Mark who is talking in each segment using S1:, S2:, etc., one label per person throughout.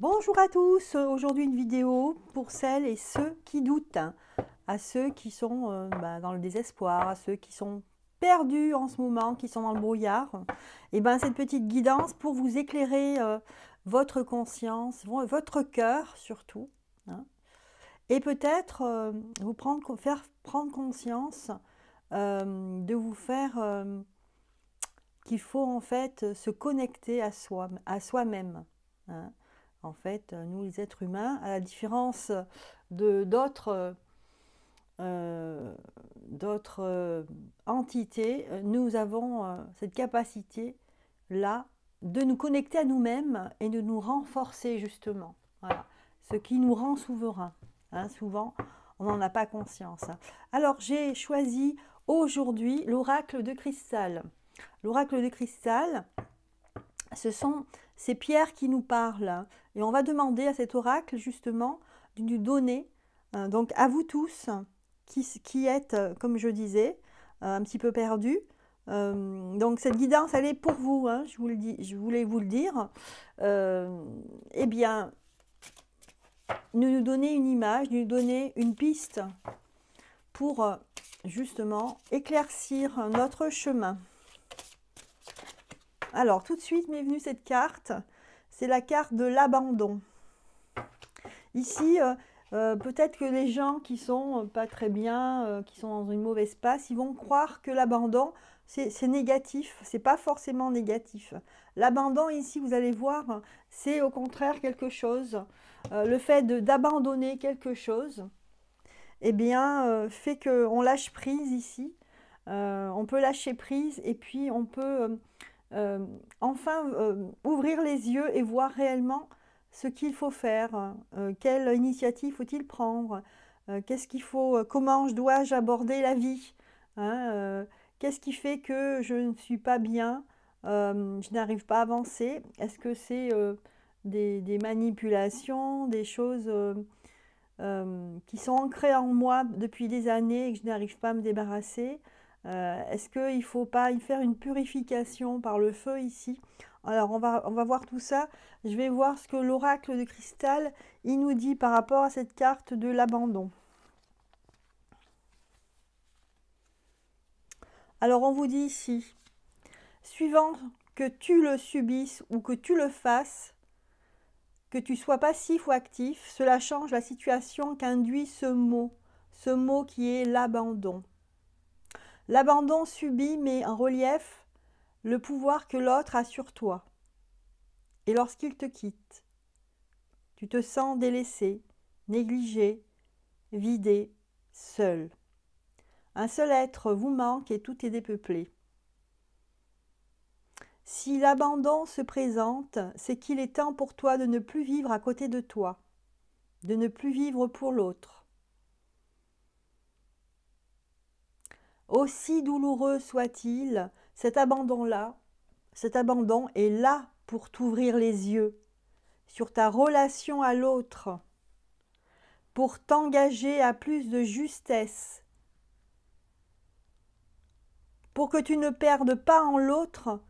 S1: Bonjour à tous, aujourd'hui une vidéo pour celles et ceux qui doutent, à ceux qui sont dans le désespoir, à ceux qui sont perdus en ce moment, qui sont dans le brouillard. Et ben cette petite guidance pour vous éclairer votre conscience, votre cœur surtout, hein, et peut-être faire prendre conscience de vous faire qu'il faut en fait se connecter à soi-même, hein. En fait, nous les êtres humains, à la différence de d'autres entités, nous avons cette capacité-là de nous connecter à nous-mêmes et de nous renforcer justement. Voilà. Ce qui nous rend souverains, hein. Souvent, on n'en a pas conscience. Alors, j'ai choisi aujourd'hui l'oracle de cristal. L'oracle de cristal, ce sont ces pierres qui nous parlent. Et on va demander à cet oracle, justement, de nous donner, donc à vous tous, qui êtes, comme je disais, un petit peu perdus. Donc cette guidance, elle est pour vous, hein, je vous le dis, je voulais vous le dire. Eh bien, nous donner une image, nous donner une piste pour, justement, éclaircir notre chemin. Alors, tout de suite m'est venue cette carte, c'est la carte de l'abandon. Ici, peut-être que les gens qui sont pas très bien, qui sont dans une mauvaise passe, ils vont croire que l'abandon, c'est négatif. C'est pas forcément négatif. L'abandon, ici, vous allez voir, c'est au contraire quelque chose. Le fait d'abandonner quelque chose, eh bien, fait qu'on lâche prise ici. On peut lâcher prise et puis on peut... enfin ouvrir les yeux et voir réellement ce qu'il faut faire, quelle initiative faut-il prendre, qu'est-ce qu'il faut, comment dois-je aborder la vie, hein, qu'est-ce qui fait que je ne suis pas bien, je n'arrive pas à avancer, est-ce que c'est des manipulations, des choses qui sont ancrées en moi depuis des années et que je n'arrive pas à me débarrasser. Est-ce qu'il ne faut pas y faire une purification par le feu ici? Alors on va voir tout ça. Je vais voir ce que l'oracle de cristal il nous dit par rapport à cette carte de l'abandon. Alors on vous dit ici, suivant que tu le subisses ou que tu le fasses, que tu sois passif ou actif, cela change la situation qu'induit ce mot qui est l'abandon. L'abandon subi met en relief le pouvoir que l'autre a sur toi. Et lorsqu'il te quitte, tu te sens délaissé, négligé, vidé, seul. Un seul être vous manque et tout est dépeuplé. Si l'abandon se présente, c'est qu'il est temps pour toi de ne plus vivre à côté de toi, de ne plus vivre pour l'autre. Aussi douloureux soit-il, cet abandon est là pour t'ouvrir les yeux sur ta relation à l'autre, pour t'engager à plus de justesse, pour que tu ne perdes pas en l'autre,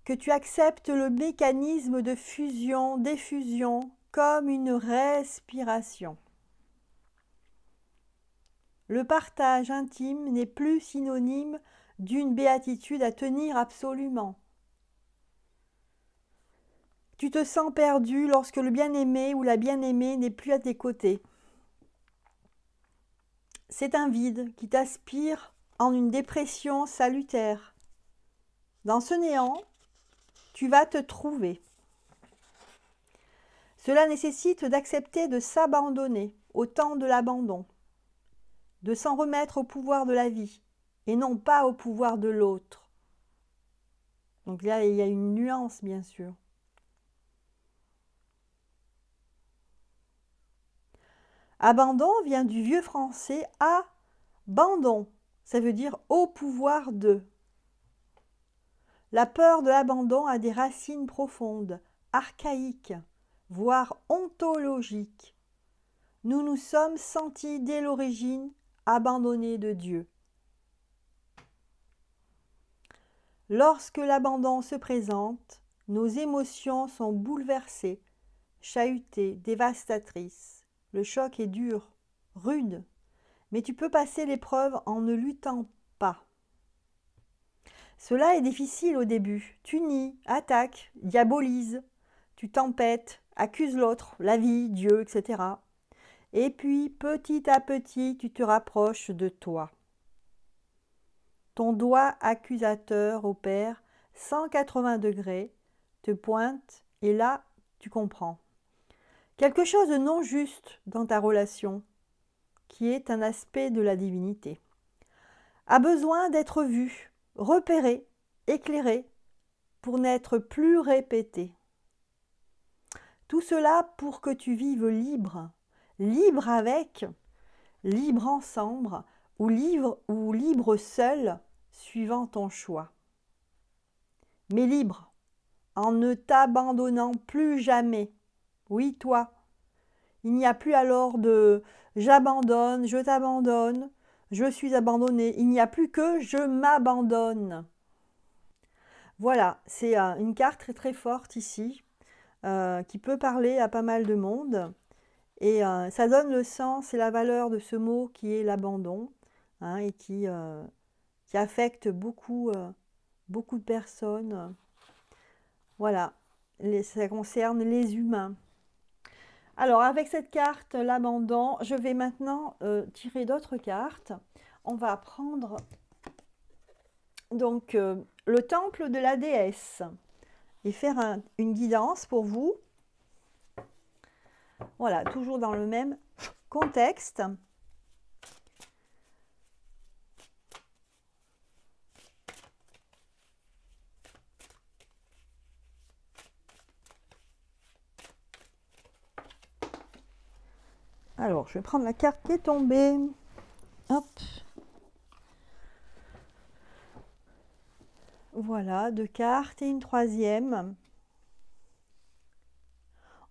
S1: que tu acceptes le mécanisme de fusion-diffusion comme une respiration. Le partage intime n'est plus synonyme d'une béatitude à tenir absolument. Tu te sens perdu lorsque le bien-aimé ou la bien-aimée n'est plus à tes côtés. C'est un vide qui t'aspire en une dépression salutaire. Dans ce néant, tu vas te trouver. Cela nécessite d'accepter de s'abandonner au temps de l'abandon, de s'en remettre au pouvoir de la vie et non pas au pouvoir de l'autre. Donc là, il y a une nuance, bien sûr. Abandon vient du vieux français abandon. Ça veut dire au pouvoir de. La peur de l'abandon a des racines profondes, archaïques, voire ontologiques. Nous nous sommes sentis dès l'origine abandonnés de Dieu. Lorsque l'abandon se présente, nos émotions sont bouleversées, chahutées, dévastatrices. Le choc est dur, rude, mais tu peux passer l'épreuve en ne luttant pas. Cela est difficile au début. Tu nies, attaques, diabolises, tu tempêtes, accuses l'autre, la vie, Dieu, etc. Et puis, petit à petit, tu te rapproches de toi. Ton doigt accusateur opère 180 degrés, te pointe, et là, tu comprends. Quelque chose de non juste dans ta relation, qui est un aspect de la divinité, a besoin d'être vu, repéré, éclairé, pour n'être plus répété. Tout cela pour que tu vives libre, libre avec, libre ensemble, ou libre seul, suivant ton choix. Mais libre, en ne t'abandonnant plus jamais. Oui, toi. Il n'y a plus alors de « j'abandonne, je t'abandonne, je suis abandonné ». Il n'y a plus que « je m'abandonne ». Voilà, c'est une carte très très forte ici, qui peut parler à pas mal de monde. Et ça donne le sens et la valeur de ce mot qui est l'abandon, hein, et qui affecte beaucoup, beaucoup de personnes. Voilà, ça concerne les humains. Alors, avec cette carte, l'abandon, je vais maintenant tirer d'autres cartes. On va prendre donc le temple de la déesse et faire une guidance pour vous. Voilà, toujours dans le même contexte. Alors, je vais prendre la carte qui est tombée. Hop. Voilà, 2 cartes et une troisième.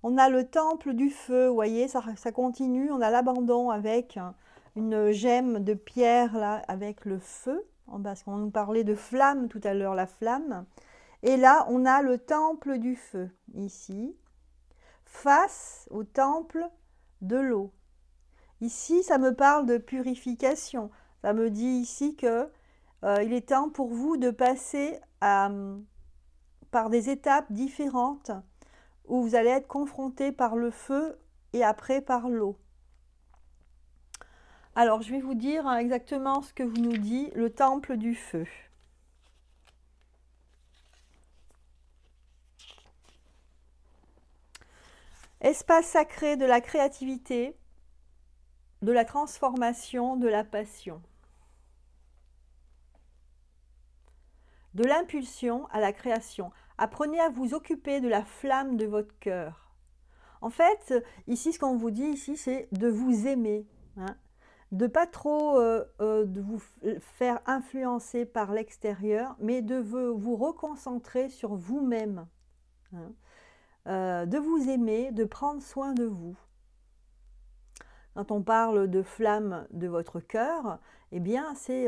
S1: On a le temple du feu, vous voyez, ça continue. On a l'abandon avec une gemme de pierre là, avec le feu. Parce qu'on nous parlait de flamme tout à l'heure, la flamme. Et là, on a le temple du feu, ici, face au temple de l'eau. Ici, ça me parle de purification. Ça me dit ici que il est temps pour vous de passer par des étapes différentes où vous allez être confronté par le feu et après par l'eau. Alors, je vais vous dire exactement ce que vous nous dit le temple du feu. Espace sacré de la créativité, de la transformation, de la passion. De l'impulsion à la création. Apprenez à vous occuper de la flamme de votre cœur. En fait, ici, ce qu'on vous dit ici, c'est de vous aimer. Hein, de pas trop de vous faire influencer par l'extérieur, mais de vous reconcentrer sur vous-même. Hein, de vous aimer, de prendre soin de vous. Quand on parle de flamme de votre cœur, eh bien, c'est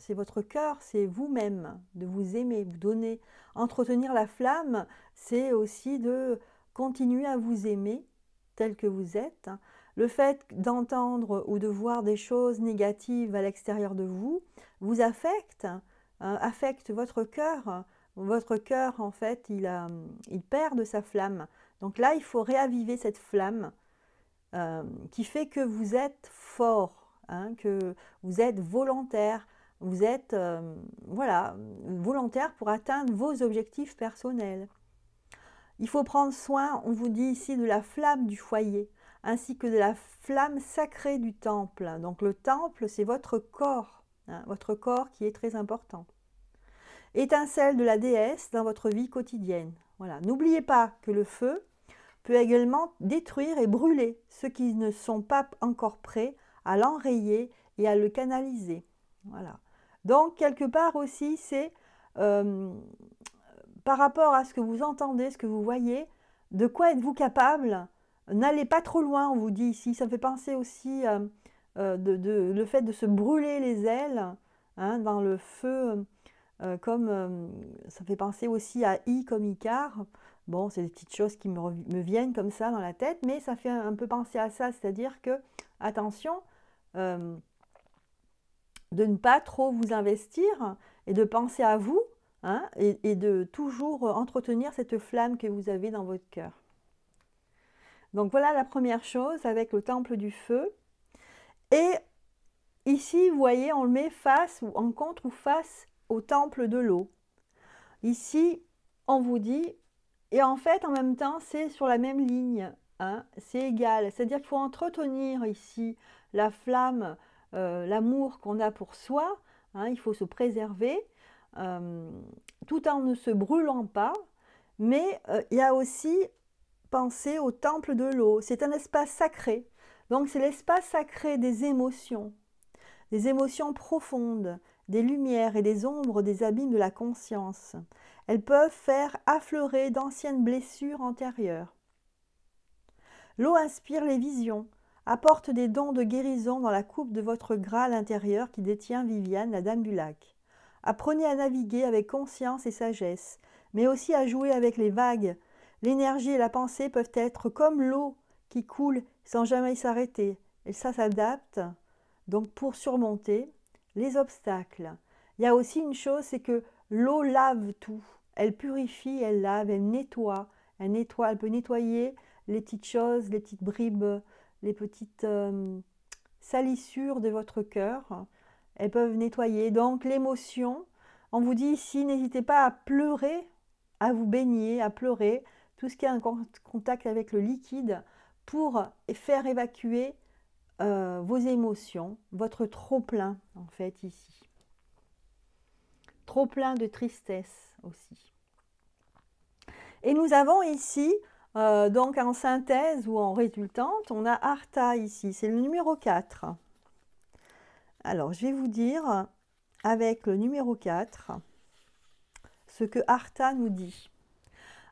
S1: votre cœur, c'est vous-même, de vous aimer, vous donner. Entretenir la flamme, c'est aussi de continuer à vous aimer tel que vous êtes. Le fait d'entendre ou de voir des choses négatives à l'extérieur de vous, vous affecte, affecte votre cœur. Votre cœur, en fait, il perd de sa flamme. Donc là, il faut réaviver cette flamme. Qui fait que vous êtes fort, hein, que vous êtes volontaire, vous êtes voilà, volontaire pour atteindre vos objectifs personnels. Il faut prendre soin, on vous dit ici, de la flamme du foyer, ainsi que de la flamme sacrée du temple. Donc le temple, c'est votre corps, hein, votre corps qui est très important. Étincelle de la déesse dans votre vie quotidienne. Voilà. N'oubliez pas que le feu peut également détruire et brûler ceux qui ne sont pas encore prêts à l'enrayer et à le canaliser. Voilà. Donc, quelque part aussi, c'est par rapport à ce que vous entendez, ce que vous voyez, de quoi êtes-vous capable? N'allez pas trop loin, on vous dit ici. Ça me fait penser aussi le fait de se brûler les ailes, hein, dans le feu ça fait penser aussi à I comme Icare. Bon, c'est des petites choses qui me viennent comme ça dans la tête, mais ça fait un peu penser à ça, c'est-à-dire que, attention, de ne pas trop vous investir et de penser à vous, hein, et de toujours entretenir cette flamme que vous avez dans votre cœur. Donc voilà la première chose avec le temple du feu. Et ici, vous voyez, on le met face ou en contre ou face au temple de l'eau. Ici, on vous dit, et en fait, en même temps, c'est sur la même ligne, hein, c'est égal. C'est-à-dire qu'il faut entretenir ici la flamme, l'amour qu'on a pour soi, hein, il faut se préserver, tout en ne se brûlant pas, mais il y a aussi penser au temple de l'eau. C'est un espace sacré. Donc c'est l'espace sacré des émotions profondes, des lumières et des ombres des abîmes de la conscience. Elles peuvent faire affleurer d'anciennes blessures antérieures. L'eau inspire les visions, apporte des dons de guérison dans la coupe de votre Graal intérieur qui détient Viviane, la dame du lac. Apprenez à naviguer avec conscience et sagesse, mais aussi à jouer avec les vagues. L'énergie et la pensée peuvent être comme l'eau qui coule sans jamais s'arrêter. Et ça s'adapte donc pour surmonter les obstacles. Il y a aussi une chose, c'est que l'eau lave tout. Elle purifie, elle lave, elle nettoie. Elle peut nettoyer les petites choses, les petites bribes, les petites salissures de votre cœur. Elles peuvent nettoyer. Donc l'émotion, on vous dit ici, n'hésitez pas à pleurer, à vous baigner, à pleurer, tout ce qui est en contact avec le liquide pour faire évacuer vos émotions, votre trop-plein en fait ici. Trop-plein de tristesse aussi. Et nous avons ici, donc en synthèse ou en résultante, on a Artha ici, c'est le numéro 4. Alors je vais vous dire avec le numéro 4 ce que Artha nous dit.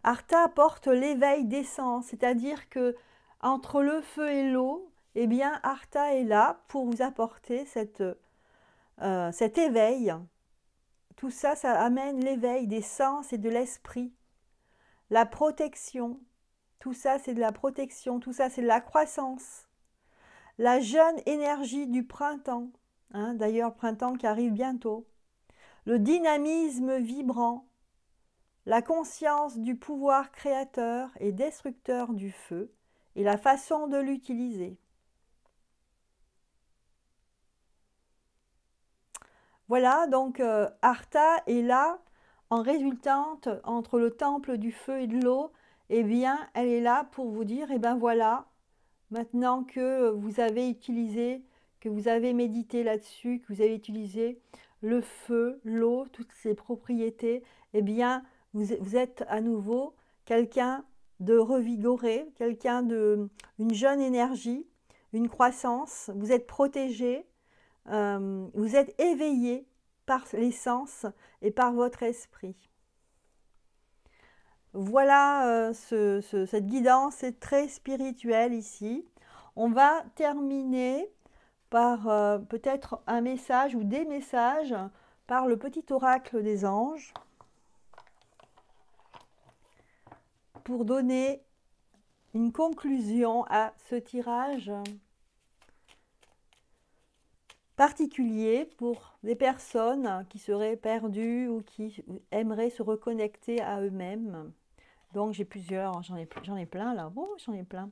S1: Artha apporte l'éveil des sens, c'est-à-dire que entre le feu et l'eau, eh bien Artha est là pour vous apporter cet éveil. Tout ça, ça amène l'éveil des sens et de l'esprit. La protection, tout ça c'est de la protection, tout ça c'est de la croissance. La jeune énergie du printemps, hein, d'ailleurs printemps qui arrive bientôt. Le dynamisme vibrant. La conscience du pouvoir créateur et destructeur du feu et la façon de l'utiliser. Voilà, donc Artha est là en résultante entre le temple du feu et de l'eau. Eh bien, elle est là pour vous dire, eh bien voilà, maintenant que vous avez utilisé, que vous avez médité là-dessus, que vous avez utilisé le feu, l'eau, toutes ces propriétés, eh bien, vous êtes à nouveau quelqu'un de revigoré, quelqu'un une jeune énergie, une croissance, vous êtes protégé, vous êtes éveillé par les sens et par votre esprit. Voilà, cette guidance est très spirituelle ici. On va terminer par peut-être un message ou des messages par le petit oracle des anges pour donner une conclusion à ce tirage particulier pour des personnes qui seraient perdues ou qui aimeraient se reconnecter à eux-mêmes. Donc j'ai plusieurs, j'en ai plein là, oh, j'en ai plein.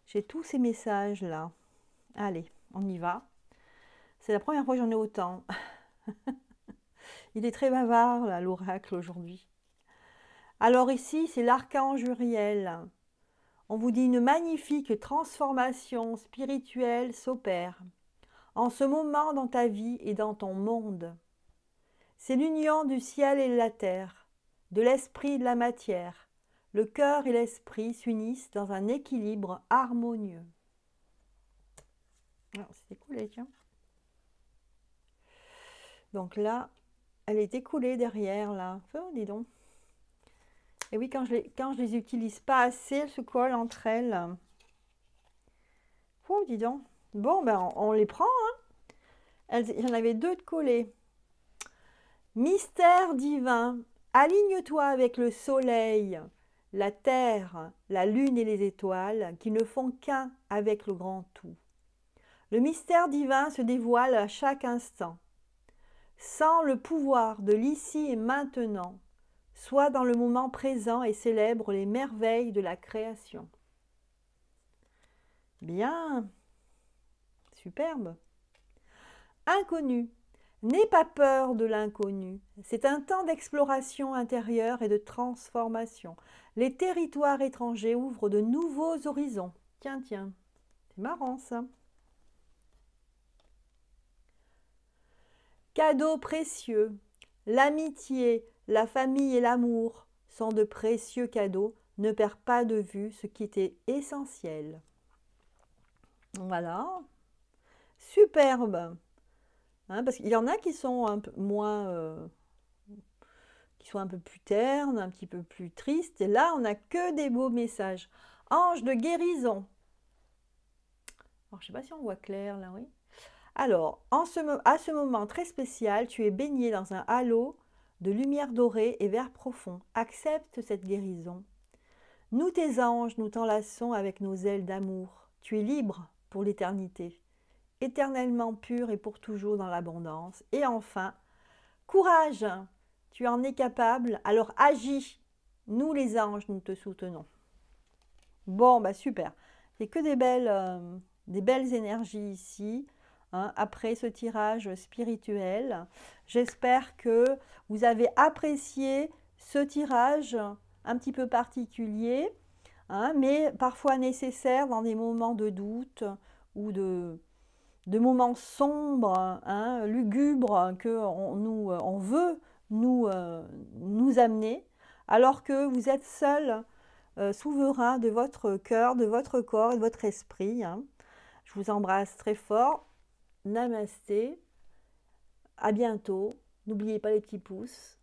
S1: J'ai tous ces messages là. Allez, on y va. C'est la première fois que j'en ai autant. Il est très bavard là, l'oracle aujourd'hui. Alors ici, c'est l'archange Uriel. On vous dit une magnifique transformation spirituelle s'opère en ce moment dans ta vie et dans ton monde. C'est l'union du ciel et de la terre, de l'esprit et de la matière. Le cœur et l'esprit s'unissent dans un équilibre harmonieux. Alors, c'est écoulé, tiens. Donc là, elle est écoulée derrière, là. Oh, dis donc. Et oui, quand je les utilise pas assez, elles se collent entre elles. Oh, dis donc. Bon, ben, on les prend, hein. Il y en avait deux de collés. Mystère divin, aligne-toi avec le soleil, la terre, la lune et les étoiles qui ne font qu'un avec le grand tout. Le mystère divin se dévoile à chaque instant. Sens le pouvoir de l'ici et maintenant. Sois dans le moment présent et célèbre les merveilles de la création. Bien, superbe. Inconnu. N'aie pas peur de l'inconnu. C'est un temps d'exploration intérieure et de transformation. Les territoires étrangers ouvrent de nouveaux horizons. Tiens, tiens, c'est marrant ça. Cadeaux précieux. L'amitié, la famille et l'amour sont de précieux cadeaux. Ne perds pas de vue ce qui était essentiel. Voilà. Superbe. Hein, parce qu'il y en a qui sont un peu moins, qui sont un peu plus ternes, un petit peu plus tristes. Et là, on n'a que des beaux messages. Ange de guérison. Alors, je ne sais pas si on voit clair là, oui. Alors, à ce moment très spécial, tu es baigné dans un halo de lumière dorée et vert profond. Accepte cette guérison. Nous, tes anges, nous t'enlaçons avec nos ailes d'amour. Tu es libre pour l'éternité, éternellement pur et pour toujours dans l'abondance. Et enfin, courage, tu en es capable, alors agis. Nous, les anges, nous te soutenons. Bon, bah super. C'est que des belles énergies ici. Hein, après ce tirage spirituel. J'espère que vous avez apprécié ce tirage un petit peu particulier, hein, mais parfois nécessaire dans des moments de doute ou de moments sombres, hein, lugubres, on veut nous amener, alors que vous êtes seul, souverain de votre cœur, de votre corps et de votre esprit. Hein. Je vous embrasse très fort. Namasté, à bientôt. N'oubliez pas les petits pouces.